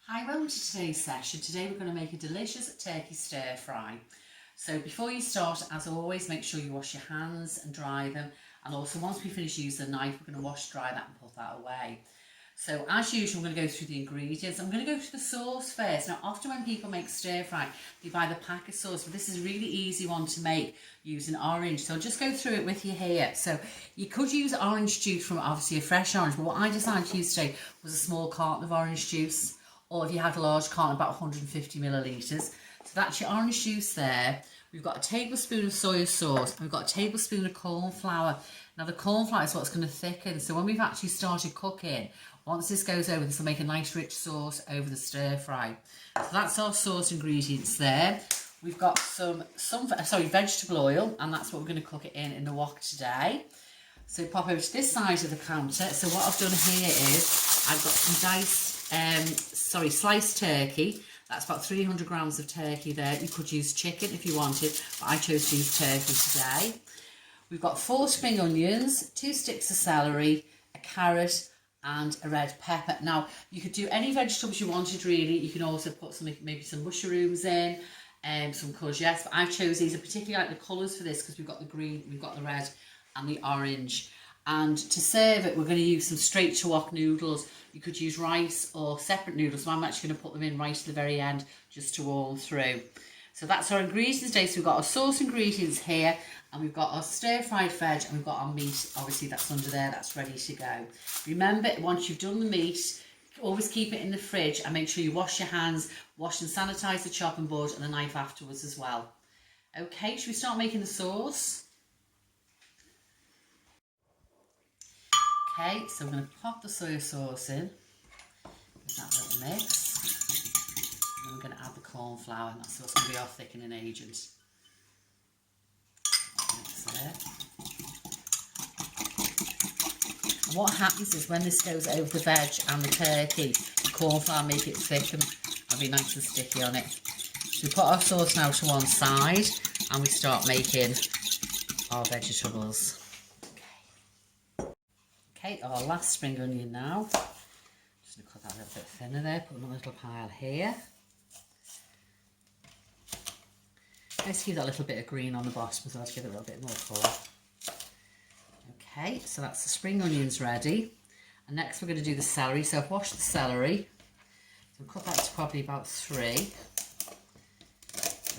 Hi, welcome to today's session. Today we're going to make a delicious turkey stir fry. So before you start, as always, make sure you wash your hands and dry them. And also once we finish using the knife, we're going to wash, dry that and put that away. So as usual, I'm going to go through the ingredients. I'm going to go through the sauce first. Now, often when people make stir fry, they buy the packet sauce, but this is a really easy one to make using orange. So I'll just go through it with you here. So you could use orange juice from obviously a fresh orange, but what I decided to use today was a small carton of orange juice, or if you had a large carton, about 150 millilitres. So that's your orange juice there. We've got a tablespoon of soy sauce, and we've got a tablespoon of corn flour. Now the corn flour is what's going to thicken, so when we've actually started cooking, once this goes over, this will make a nice rich sauce over the stir fry. So that's our sauce ingredients there. We've got some vegetable oil, and that's what we're going to cook it in the wok today. So pop over to this side of the counter. So what I've done here is I've got some sliced turkey. That's about 300 grams of turkey there. You could use chicken if you wanted, but I chose to use turkey today. We've got 4 spring onions, 2 sticks of celery, a carrot, and a red pepper. Now, you could do any vegetables you wanted, really. You can also put some, maybe some mushrooms in, some courgettes, but I chose these. I particularly like the colours for this because we've got the green, we've got the red and the orange. And to serve it, we're going to use some straight to wok noodles. You could use rice or separate noodles, so I'm actually going to put them in right to the very end just to warm through. So that's our ingredients today. So we've got our sauce ingredients here, and we've got our stir-fried veg, and we've got our meat, obviously that's under there, that's ready to go. Remember, once you've done the meat, always keep it in the fridge and make sure you wash your hands, wash and sanitize the chopping board and the knife afterwards as well. Okay, should we start making the sauce? Okay, so we're going to pop the soy sauce in with that little mix. And then we're going to add the corn flour, and that's what's going to be our thickening agent. Mix there. And what happens is when this goes over the veg and the turkey, the corn flour make it thick and be nice and sticky on it. So we put our sauce now to one side and we start making our vegetables. Okay, our last spring onion now. Just going to cut that a little bit thinner there, put them in a little pile here. Let's give that a little bit of green on the bottom as well to give it a little bit more colour. Okay, so that's the spring onions ready. And next we're going to do the celery. So I've washed the celery. So I'll cut that to probably about 3. And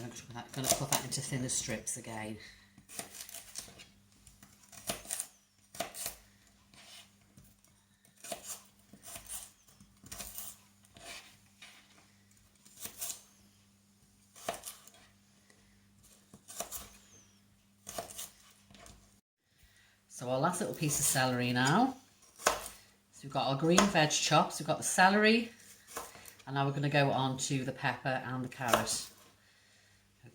I'm going to cut that into thinner strips again. So our last little piece of celery now. So we've got our green veg chops, we've got the celery, and now we're going to go on to the pepper and the carrot.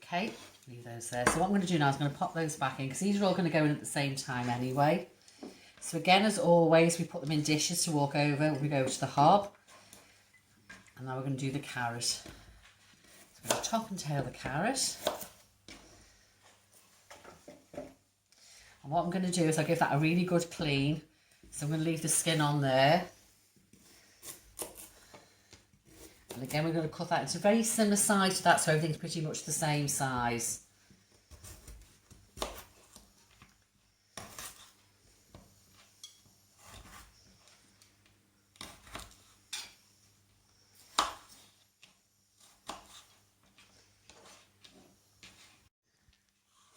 Okay, leave those there. So what I'm going to do now is I'm going to pop those back in because these are all going to go in at the same time anyway. So again, as always, we put them in dishes to walk over. We go to the hob. And now we're going to do the carrot. So we're going to top and tail the carrot. And what I'm going to do is I'll give that a really good clean. So I'm going to leave the skin on there. And again, we're going to cut that into a very similar size to that, so everything's pretty much the same size.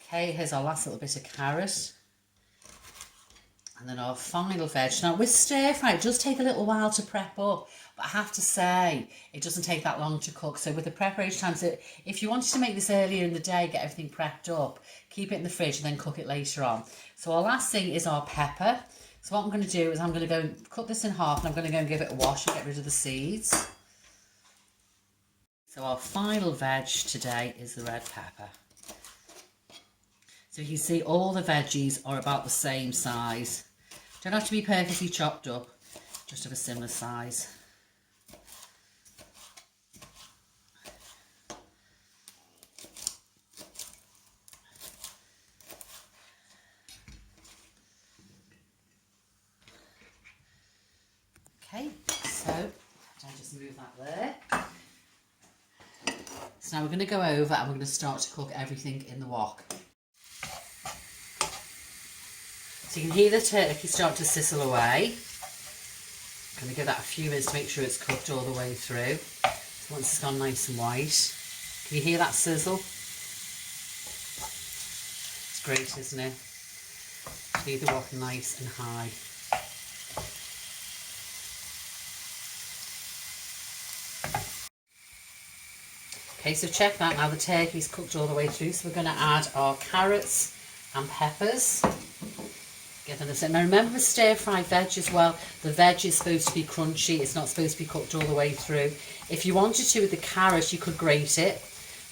Okay, here's our last little bit of carrot. And then our final veg. Now with stir fry, it does take a little while to prep up, but I have to say, it doesn't take that long to cook. So with the preparation time, so if you wanted to make this earlier in the day, get everything prepped up, keep it in the fridge and then cook it later on. So our last thing is our pepper. So what I'm going to do is I'm going to go and cut this in half, and I'm going to go and give it a wash and get rid of the seeds. So our final veg today is the red pepper. So you can see all the veggies are about the same size. Don't have to be perfectly chopped up, just of a similar size. Okay, so I'll just move that there. So now we're going to go over and we're going to start to cook everything in the wok. So you can hear the turkey start to sizzle away. I'm going to give that a few minutes to make sure it's cooked all the way through. So once it's gone nice and white, can you hear that sizzle? It's great, isn't it? Leave the wok nice and high. Okay, so check that now, the turkey's cooked all the way through, so we're going to add our carrots and peppers. Get them the same. Now remember the stir-fried veg as well, the veg is supposed to be crunchy, it's not supposed to be cooked all the way through. If you wanted to with the carrot, you could grate it,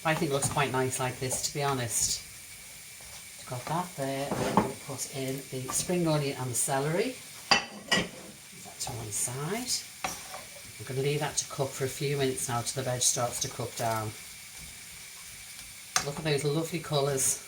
but I think it looks quite nice like this, to be honest. Got that there, and then we'll put in the spring onion and the celery. Put that to one side. I'm going to leave that to cook for a few minutes now till the veg starts to cook down. Look at those lovely colours.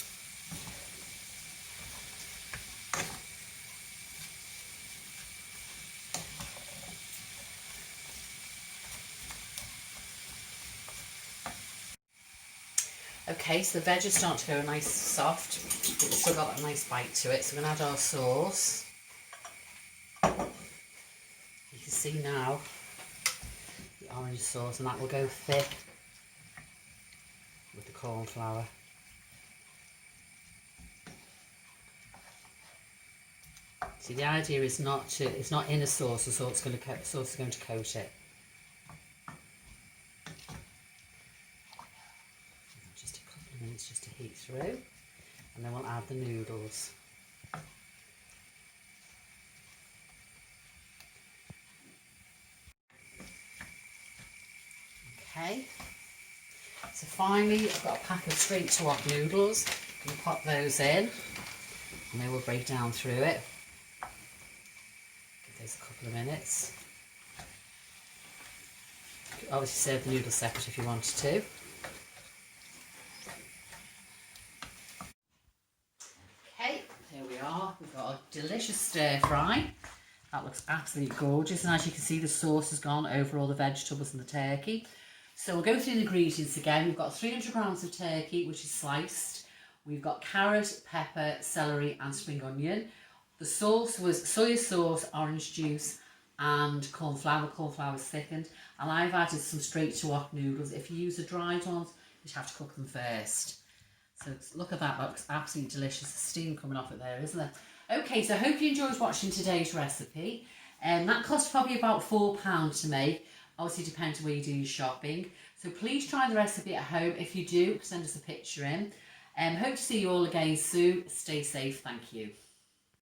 Okay, so the veg is starting to go nice soft, but it's still got that nice bite to it. So we're going to add our sauce. You can see now the orange sauce, and that will go thick with the corn flour. See, the idea is it's not in a sauce, the sauce is going to coat it. Just a couple of minutes just to heat through, and then we'll add the noodles. Okay, so finally I've got a pack of straight to wok noodles. I'm going to pop those in and they will break down through it. Give those a couple of minutes. You could obviously serve the noodles separate if you wanted to. Okay, here we are. We've got a delicious stir fry. That looks absolutely gorgeous, and as you can see the sauce has gone over all the vegetables and the turkey. So we'll go through the ingredients again. We've got 300 grams of turkey, which is sliced. We've got carrot, pepper, celery and spring onion. The sauce was soya sauce, orange juice and corn flour. Corn flour is thickened. And I've added some straight to wok noodles. If you use the dried ones, you have to cook them first. So look at that, that looks absolutely delicious. The steam coming off it there, isn't it? Okay, so I hope you enjoyed watching today's recipe. That cost probably about £4 to make. Obviously depends where you do your shopping. So please try the recipe at home. If you do, send us a picture in. Hope to see you all again soon. Stay safe. Thank you.